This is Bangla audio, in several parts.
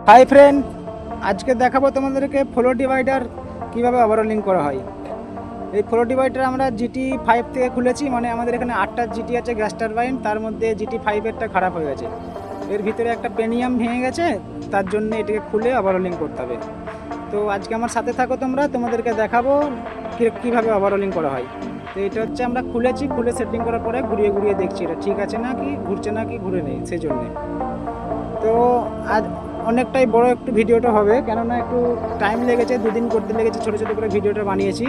হাই ফ্রেন্ড, আজকে দেখাবো তোমাদেরকে ফ্লো ডিভাইডার কীভাবে ওভারহোলিং করা হয়। এই ফ্লো ডিভাইডার আমরা GT5 থেকে খুলেছি, মানে আমাদের এখানে 8টা GT আছে গ্যাস টারবাইন, তার মধ্যে GT5-এরটা খারাপ হয়ে গেছে। এর ভিতরে একটা পেনিয়াম ভেঙে গেছে, তার জন্য এটাকে খুলে ওভারহোলিং করতে হবে। তো আজকে আমার সাথে থাকো তোমরা, তোমাদেরকে দেখাবো কীভাবে ওভারহোলিং করা হয়। তো এটা হচ্ছে আমরা খুলেছি, খুলে সেটিং করার পরে ঘুরিয়ে ঘুরিয়ে দেখছি এটা ঠিক আছে না কি ঘুরছে না কি ঘুরে নেই, সেই জন্যে। তো আজ অনেকটাই বড় একটু ভিডিওটা হবে, কেননা একটু টাইম লেগেছে, দুদিন করতে লেগেছে, ছোটো ছোটো করে ভিডিওটা বানিয়েছি।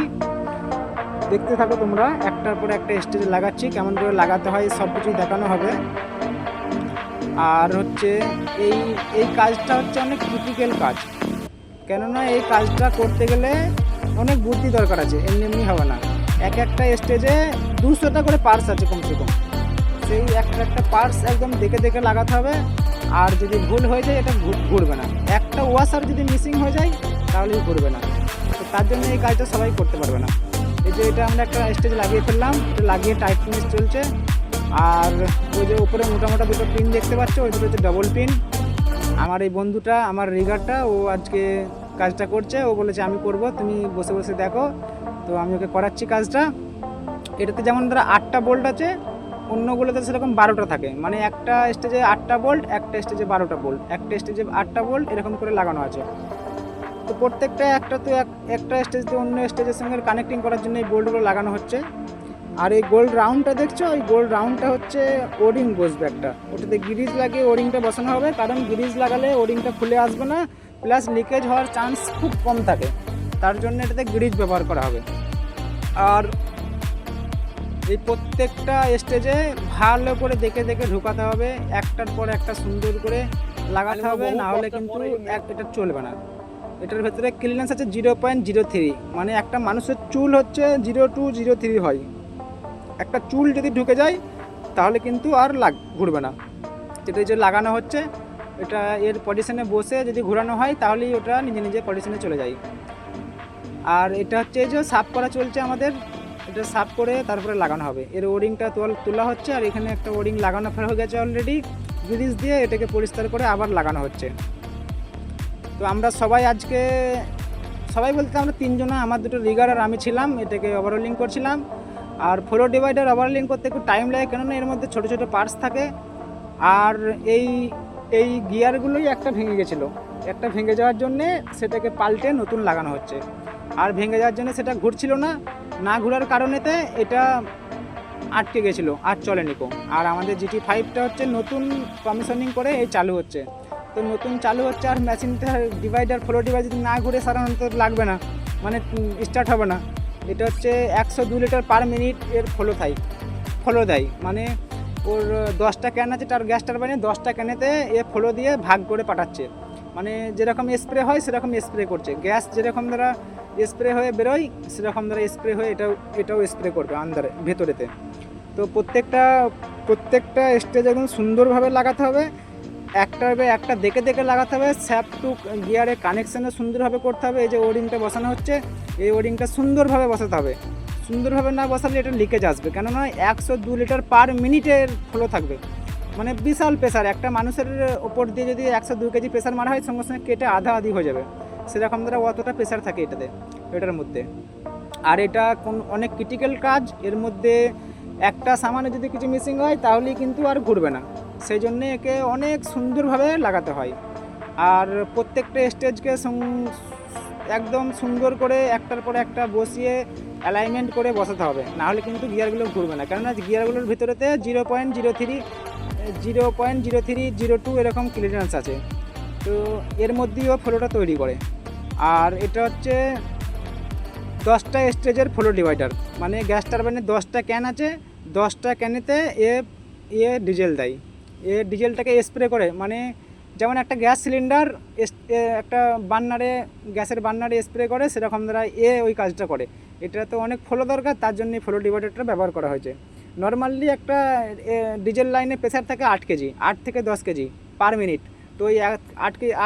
দেখতে থাকো তোমরা, একটার পর একটা স্টেজে লাগাচ্ছি, কেমন করে লাগাতে হয় সব কিছুই দেখানো হবে। আর হচ্ছে এই এই কাজটা হচ্ছে অনেক ক্রিটিক্যাল কাজ, কেননা এই কাজটা করতে গেলে অনেক বুদ্ধি দরকার আছে, এমনি এমনি হবে না। একটা স্টেজে 200টা করে পার্টস আছে কমসে কম, সেই একটা পার্টস একদম দেখে দেখে লাগাতে হবে। আর যদি ভুল হয়ে যায় এটা ঘুরবে না, একটা ওয়াশার যদি মিসিং হয়ে যায় তাহলেই ঘুরবে না। তো তার জন্য এই কাজটা সবাই করতে পারবে না। এই যে এটা আমরা একটা স্টেজে লাগিয়ে ফেললাম, এটা লাগিয়ে টাইট ফিনিশ চলছে। আর ওই যে উপরে মোটা দুটো পিন দেখতে পাচ্ছ, ওই দুটো হচ্ছে ডবল পিন। আমার এই বন্ধুটা, আমার রিগারটা, ও আজকে কাজটা করছে, ও বলেছে আমি করব, তুমি বসে বসে দেখো। তো আমি ওকে করাচ্ছি কাজটা। এটাতে যেমন ধরো 8টা বোল্ট আছে, অন্যগুলোতে সেরকম 12টা থাকে, মানে একটা স্টেজে 8টা বোল্ট, একটা স্টেজে 12টা বোল্ট, একটা স্টেজে 8টা বোল্ট, এরকম করে লাগানো আছে। তো প্রত্যেকটা একটা স্টেজ থেকে অন্য স্টেজের সঙ্গে কানেক্টিং করার জন্য এই বোল্টগুলো লাগানো হচ্ছে। আর এই গোল্ড রাউন্ডটা দেখছো, এই গোল্ড রাউন্ডটা হচ্ছে ওরিং বসবে একটা, ওটাতে গিরিজ লাগিয়ে ওরিংটা বসানো হবে, কারণ গিরিজ লাগালে ওরিংটা খুলে আসবে না, প্লাস লিকেজ হওয়ার চান্স খুব কম থাকে, তার জন্য এটাতে গিরিজ ব্যবহার করা হবে। আর এই প্রত্যেকটা স্টেজে ভালো করে দেখে দেখে ঢুকাতে হবে, একটার পর একটা সুন্দর করে লাগাতে হবে, না হলে কিন্তু এটা চলবে না। এটার ভেতরে ক্লিয়ারেন্স আছে 0.03, মানে একটা মানুষের চুল হচ্ছে 0.03 হয়। একটা চুল যদি ঢুকে যায় তাহলে কিন্তু আর ঘুরবে না। যেটা যে লাগানো হচ্ছে, এটা এর পজিশনে বসে যদি ঘোরানো হয় তাহলেই ওটা নিজে নিজে পজিশনে চলে যায়। আর এটা হচ্ছে এই যে সাফ করা চলছে আমাদের, এটা সাফ করে তারপরে লাগানো হবে। এর ওরিংটা তোলা হচ্ছে, আর এখানে একটা ওরিং লাগানো হয়ে গেছে অলরেডি, গ্রিজ দিয়ে এটাকে পরিষ্কার করে আবার লাগানো হচ্ছে। তো আমরা সবাই বলতে আমরা 3 জনা, আমার দুটো রিগার আর আমি ছিলাম, এটাকে ওভারহোলিং করছিলাম। আর ফ্লো ডিভাইডার ওভারহোলিং করতে একটু টাইম লাগে, কেননা এর মধ্যে ছোটো ছোটো পার্টস থাকে। আর এই এই গিয়ারগুলোই একটা ভেঙে গেছিলো, একটা ভেঙে যাওয়ার জন্যে সেটাকে পাল্টে নতুন লাগানো হচ্ছে। আর ভেঙে যাওয়ার জন্য সেটা ঘুরছিল না ঘোরার কারণেতে এটা আটকে গেছিলো, আর চলেনি কো। আর আমাদের GT5টা হচ্ছে নতুন কমিশনিং করে এই চালু হচ্ছে, তো নতুন চালু হচ্ছে, আর মেশিনটা ডিভাইডার ফ্লো ডিভাইডার যদি না ঘুরে সাধারণত লাগবে না, মানে স্টার্ট হবে না। এটা হচ্ছে 102 লিটার পার মিনিট এর ফ্লো দেয়, মানে ওর 10টা ক্যান আছে, তার গ্যাস টারবাইনে 10টা ক্যানেতে এ ফ্লো দিয়ে ভাগ করে পাঠাচ্ছে, মানে যেরকম স্প্রে হয় সেরকম স্প্রে করছে। গ্যাস যেরকম দ্বারা স্প্রে হয়ে বেরোয় সেরকম দ্বারা স্প্রে হয়ে এটাও স্প্রে করবে আন্দারে ভেতরেতে। তো প্রত্যেকটা স্টেজ একদম সুন্দরভাবে লাগাতে হবে, একটা দেখে দেখে লাগাতে হবে। স্যাপ টু গিয়ারে কানেকশানও সুন্দরভাবে করতে হবে। এই যে ওরিংটা বসানো হচ্ছে, এই ওরিংটা সুন্দরভাবে বসাতে হবে, সুন্দরভাবে না বসালে এটা লিকেজ আসবে, কেননা 102 লিটার পার মিনিটের ফ্লো থাকবে, মানে বিশাল প্রেসার। একটা মানুষের ওপর দিয়ে যদি 102 কেজি প্রেসার মারা হয়, সঙ্গে সঙ্গে কেটে আধি হয়ে যাবে, সেরকম দ্বারা অতটা প্রেসার থাকে এটার মধ্যে। আর এটা অনেক ক্রিটিক্যাল কাজ, এর মধ্যে একটা সামানে যদি কিছু মিসিং হয় তাহলেই কিন্তু আর ঘুরবে না, সেই জন্যে একে অনেক সুন্দরভাবে লাগাতে হয়। আর প্রত্যেকটা স্টেজকে একদম সুন্দর করে একটার পর একটা বসিয়ে অ্যালাইনমেন্ট করে বসাতে হবে, নাহলে কিন্তু গিয়ারগুলো ঘুরবে না, কেননা গিয়ারগুলোর ভিতরেতে 0.03 এরকম ক্লিয়ারেন্স আছে। তো এর মধ্যেই ও ফ্লোটা তৈরি করে। আর এটা হচ্ছে 10টা স্টেজের ফ্লো ডিভাইডার, মানে গ্যাস টারবাইনে 10টা ক্যান আছে, 10টা ক্যানেতে এ ডিজেল দেয়। ডিজেলটাকে স্প্রে করে, মানে যেমন একটা গ্যাস সিলিন্ডার একটা গ্যাসের বার্নারে স্প্রে করে, সেরকম দ্বারা ওই কাজটা করে। এটা তো অনেক ফ্লো দরকার, তার জন্যই ফ্লো ডিভাইডারটা ব্যবহার করা হয়েছে। নর্মালি একটা ডিজেল লাইনে প্রেসার থাকে 8 কেজি, 8 থেকে 10 কেজি পার মিনিট। তো ওই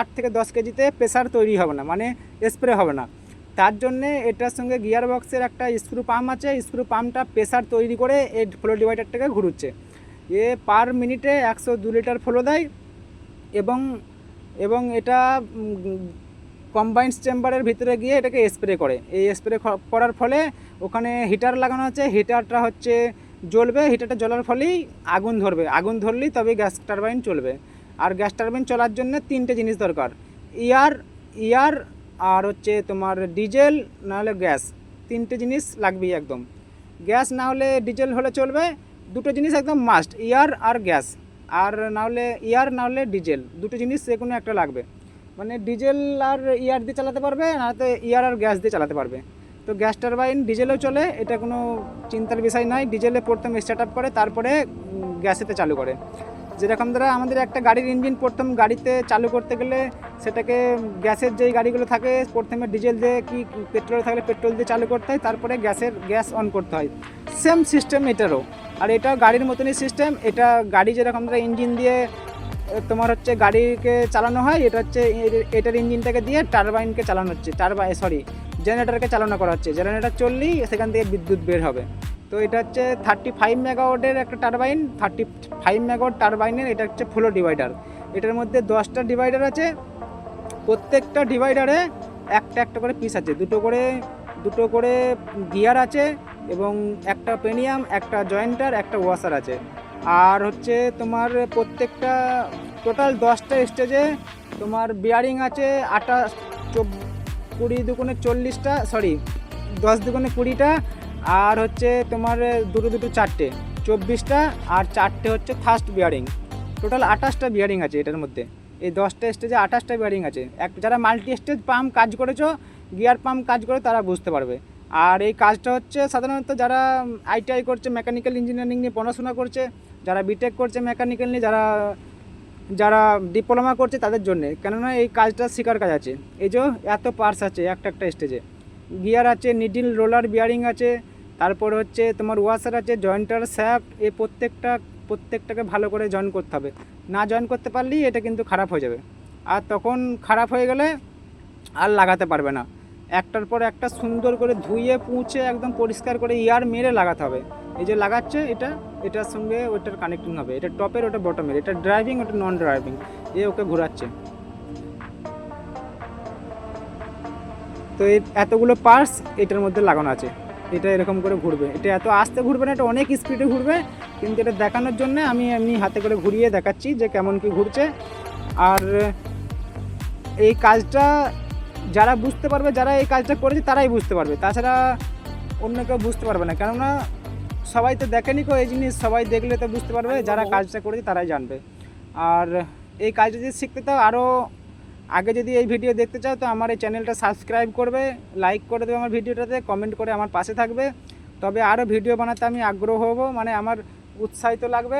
8 থেকে 10 কেজিতে প্রেসার তৈরি হবে না, মানে স্প্রে হবে না। তার জন্যে এটার সঙ্গে গিয়ার বক্সের একটা স্ক্রু পাম্প আছে, স্ক্রু পাম্পটা প্রেসার তৈরি করে এই ফ্লো ডিভাইডারটাকে ঘুরুচ্ছে। পার মিনিটে 102 লিটার ফ্লো দেয়, এবং এবং এটা কম্বাইন্ড চেম্বারের ভিতরে গিয়ে এটাকে স্প্রে করে। এই স্প্রে করার ফলে ওখানে হিটার লাগানো আছে, হিটারটা হচ্ছে জ্বলবে, হিটারটা জ্বলার ফলেই আগুন ধরবে, আগুন ধরলেই তবে গ্যাস টারবাইন চলবে। আর গ্যাস টারবাইন চলার জন্য 3টে জিনিস দরকার, ইয়ার আর হচ্ছে তোমার ডিজেল নাহলে গ্যাস, 3টে জিনিস লাগবেই একদম। গ্যাস না হলে ডিজেল হলে চলবে, 2টো জিনিস একদম মাস্ট, ইয়ার আর গ্যাস। আর না হলে ইয়ার না হলে ডিজেল, 2টো জিনিস যে কোনো একটা লাগবে। মানে ডিজেল আর ইয়ার দিয়ে চালাতে পারবে, না তো ইয়ার আর গ্যাস দিয়ে চালাতে পারবে। তো গ্যাস টারবাইন ডিজেলেও চলে, এটা কোনো চিন্তার বিষয় নয়। ডিজেলে প্রথম স্টার্ট আপ করে তারপরে গ্যাসেতে চালু করে। যেরকম ধরো আমাদের একটা গাড়ির ইঞ্জিন প্রথম গাড়িতে চালু করতে গেলে সেটাকে গ্যাসের যেই গাড়িগুলো থাকে প্রথমে ডিজেল দিয়ে কি পেট্রোল থাকলে পেট্রোল দিয়ে চালু করতে হয়, তারপরে গ্যাস অন করতে হয়। সেম সিস্টেম এটারও, আর এটাও গাড়ির মতনই সিস্টেম। এটা গাড়ি যেরকম ধরো ইঞ্জিন দিয়ে তোমার হচ্ছে গাড়িকে চালানো হয়, এটা হচ্ছে এটার ইঞ্জিনটাকে দিয়ে টারবাইনকে চালানো হচ্ছে, জেনারেটরকে চালনা করা হচ্ছে। জেনারেটর চললেই সেখান থেকে বিদ্যুৎ বের হবে। তো এটা হচ্ছে 35 মেগাওয়াটের একটা টারবাইন, 35 মেগাওয়াট টারবাইনের এটা হচ্ছে ফ্লো ডিভাইডার। এটার মধ্যে 10টা ডিভাইডার আছে, প্রত্যেকটা ডিভাইডারে একটা একটা করে পিস আছে, দুটো করে গিয়ার আছে, এবং একটা পেনিয়াম, একটা জয়েন্টার, একটা ওয়াশার আছে। আর হচ্ছে তোমার প্রত্যেকটা টোটাল 10টা স্টেজে তোমার বিয়ারিং আছে 20 দুগুণে 40টা, 10 দুগুণে 20টা, আর হচ্ছে তোমার দুটো 4টে 24টা, আর 4টে হচ্ছে ফার্স্ট বিয়ারিং। টোটাল 28টা বিয়ারিং আছে এটার মধ্যে। এই 10টা স্টেজে 28টা বিয়ারিং আছে। যারা মাল্টি স্টেজ পাম্প কাজ করেছো, গিয়ার পাম্প কাজ করে তারা বুঝতে পারবে। আর এই কাজটা হচ্ছে সাধারণত যারা ITI করছে, মেকানিক্যাল ইঞ্জিনিয়ারিং নিয়ে পড়াশোনা করছে, যারা বিটেক করছে মেকানিক্যাল নিয়ে, যারা ডিপ্লোমা করছে তাদের জন্যে, কেননা এই কাজটা শেখার কাজ আছে। এই যে এত পার্টস আছে একটা স্টেজে, গিয়ার আছে, নিডল, রোলার, বিয়ারিং আছে, তারপর হচ্ছে তোমার ওয়াশার আছে, জয়েন্টার, শ্যাফট। এই প্রত্যেকটাকে ভালো করে জয়েন করতে হবে। না জয়েন করতে পারলেই এটা কিন্তু খারাপ হয়ে যাবে, আর তখন খারাপ হয়ে গেলে আর লাগাতে পারবে না। একটার পর একটা সুন্দর করে ধুয়ে পুঁছে একদম পরিষ্কার করে ইয়ার মেরে লাগাতে হবে। এই যে লাগাচ্ছে এটার সঙ্গে ওইটার কানেক্টিং হবে, এটা টপের ওটা বটমের, এটা ড্রাইভিং ওটা নন ড্রাইভিং, ওকে ঘোরাচ্ছে। তো এই এতগুলো পার্টস এটার মধ্যে লাগানো আছে, এটা এরকম করে ঘুরবে। এটা এত আস্তে ঘুরবে না, এটা অনেক স্পিডে ঘুরবে, কিন্তু এটা দেখানোর জন্য আমি এমনি হাতে করে ঘুরিয়ে দেখাচ্ছি যে কেমন কি ঘুরছে। আর এই কাজটা যারা বুঝতে পারবে, যারা এই কাজটা করেছে তারাই বুঝতে পারবে, তাছাড়া অন্য কেউ বুঝতে পারবে না। কেননা সবাই তো দেখেনি এই জিনিস, সবাই দেখলে তো বুঝতে পারবে, যারা কাজটা করেছে তারাই জানবে। আর এই কাজটা যদি শিখতে চাও, আরও আগে যদি এই ভিডিও দেখতে চাও, তো আমার এই চ্যানেলটা সাবস্ক্রাইব করবে, লাইক করে দেবে আমার ভিডিওটাতে, কমেন্ট করে আমার পাশে থাকবে, তবে আরও ভিডিও বানাতে আমি আগ্রহ হব, মানে আমার উৎসাহিত লাগবে।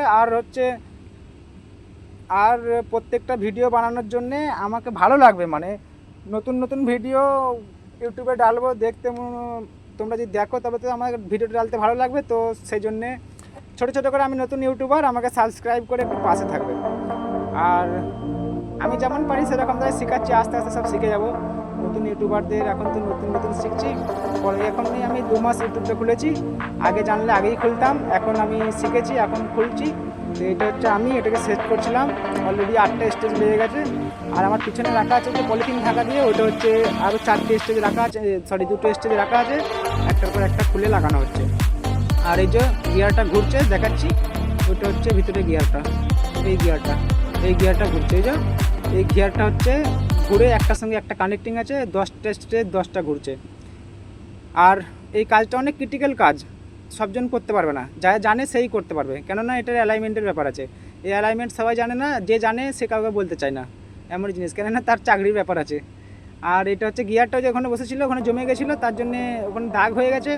আর প্রত্যেকটা ভিডিও বানানোর জন্যে আমাকে ভালো লাগবে, মানে নতুন ভিডিও ইউটিউবে ডালবো, তোমরা যদি দেখো তবে তো আমার ভিডিওটা ডালতে ভালো লাগবে। তো সেই জন্যে ছোটো করে আমি নতুন ইউটিউবার, আমাকে সাবস্ক্রাইব করে একটু পাশে থাকবে। আর আমি যেমন পারি সেরকম তাই শেখাচ্ছি, আস্তে আস্তে সব শিখে যাব। নতুন ইউটিউবারদের এখন তো নতুন শিখছি। এখন আমি 2 মাস ইউটিউবটা খুলেছি, আগে জানলে আগেই খুলতাম, এখন আমি শিখেছি, এখন খুলছি। তো এটা হচ্ছে আমি এটাকে সেট করছিলাম, অলরেডি 8টা স্টেজ লেগে গেছে। আর আমার পিছনে রাখা আছে যে পলিথিন ঢাকা দিয়ে, ওটা হচ্ছে আরও 4টে স্টেজ রাখা আছে, 2টো স্টেজ রাখা আছে, একটার পর একটা খুলে লাগানো হচ্ছে। আর এই যে গিয়ারটা ঘুরছে দেখাচ্ছি, ওটা হচ্ছে ভিতরে গিয়ারটা, এই গিয়ারটা ঘুরছে। এই গিয়ারটা হচ্ছে ঘুরে একটার সঙ্গে একটা কানেক্টিং আছে, 10টা স্টেজ 10টা ঘুরছে। আর এই কাজটা অনেক ক্রিটিক্যাল কাজ, সবজন করতে পারবে না, যা জানে সেই করতে পারবে, কেননা এটার অ্যালাইনমেন্টের ব্যাপার আছে। এই অ্যালাইনমেন্ট সবাই জানে না, যে জানে সে কাউকে বলতে চায় না এমন জিনিস, কেননা তার চাকরির ব্যাপার আছে। আর এটা হচ্ছে গিয়ারটাও যে ওখানে বসেছিল, ওখানে জমে গেছিলো, তার জন্যে ওখানে দাগ হয়ে গেছে।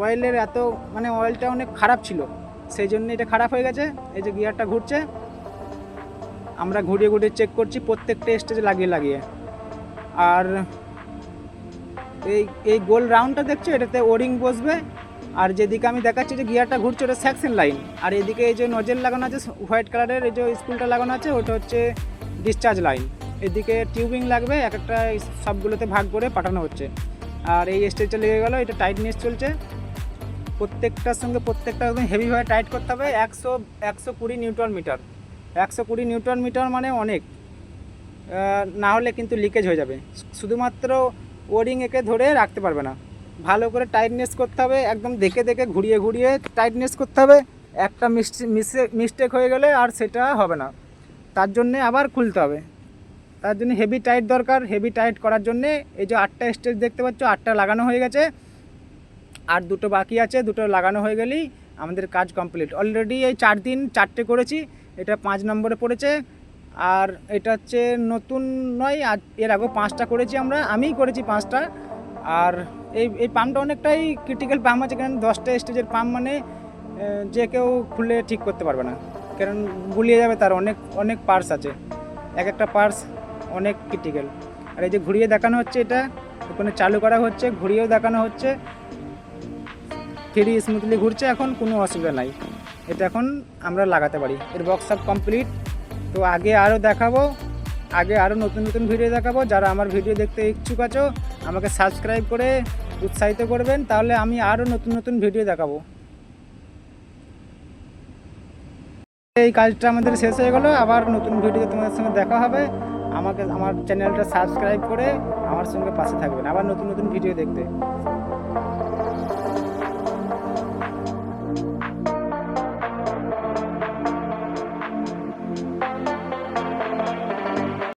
অয়েলের এত মানে অয়েলটা অনেক খারাপ ছিল, সেই জন্য এটা খারাপ হয়ে গেছে। এই যে গিয়ারটা ঘুরছে, আমরা ঘুরিয়ে চেক করছি প্রত্যেকটা স্টেজে লাগিয়ে। আর এই গোল রাউন্ডটা দেখছো, এটাতে ওরিং বসবে। আর যেদিকে আমি দেখাচ্ছি যে গিয়ারটা ঘুরছে, ওটা সেকশন লাইন। আর এদিকে এই যে নজেল লাগানো আছে হোয়াইট কালারের, এই যে স্পুলটা লাগানো আছে, ওটা হচ্ছে ডিসচার্জ লাইন। এদিকে টিউবিং লাগবে, একটা সবগুলোতে ভাগ করে পাঠানো হচ্ছে। আর এই স্টেজটা লেগে গেল, এটা টাইটনেস চলছে, প্রত্যেকটার সঙ্গে প্রত্যেকটা একদম হেভিভাবে টাইট করতে হবে। 120 নিউটন মিটার, 120 নিউটন মিটার মানে অনেক। না হলে কিন্তু লিকেজ হয়ে যাবে। শুধুমাত্র ওরিং একে ধরে রাখতে পারবে না, ভালো করে টাইটনেস করতে হবে, একদম দেখে দেখে ঘুরিয়ে ঘুরিয়ে টাইটনেস করতে হবে। একটা মিস্টেক হয়ে গেলে আর সেটা হবে না, তার জন্যে আবার খুলতে হবে। তার জন্য হেভি টাইট দরকার। হেভি টাইট করার জন্যে এই যে 8টা স্টেজ দেখতে পাচ্ছ, 8টা লাগানো হয়ে গেছে, আর 2টো বাকি আছে। 2টো লাগানো হয়ে গেলেই আমাদের কাজ কমপ্লিট। অলরেডি এই 4 দিন 4টে করেছি, এটা 5 নম্বরে পড়েছে। আর এটা হচ্ছে নতুন নয়, আর এর আগেও 5টা করেছি আমিই করেছি 5টা। আর এই পাম্পটা অনেকটাই ক্রিটিক্যাল পাম্প আছে, কারণ 10টা স্টেজের পাম্প মানে যে কেউ খুলে ঠিক করতে পারবে না, কারণ গুলিয়ে যাবে। তার অনেক অনেক পার্টস আছে, এক একটা পার্টস অনেক ক্রিটিক্যাল। আর এই যে ঘুরিয়ে দেখানো হচ্ছে, এটা ওখানে চালু করা হচ্ছে, ঘুরিয়েও দেখানো হচ্ছে, ফ্রি স্মুথলি ঘুরছে, এখন কোনো অসুবিধা নাই। এটা এখন আমরা লাগাতে পারি। এর বক্স সব কমপ্লিট। তো আগে আরও দেখাবো, আগে আরও নতুন নতুন ভিডিও দেখাবো। যারা আমার ভিডিও দেখতে ইচ্ছুক আছো আমাকে সাবস্ক্রাইব করে উৎসাহিত করবেন, তাহলে আমি আরও নতুন নতুন ভিডিও দেখাবো। এই কাজটা আমাদের শেষ হয়ে গেল, আবার নতুন ভিডিও তোমাদের সঙ্গে দেখা হবে। আমার চ্যানেলটা সাবস্ক্রাইব করে আমার সঙ্গে পাশে থাকবেন আবার নতুন নতুন ভিডিও দেখতে।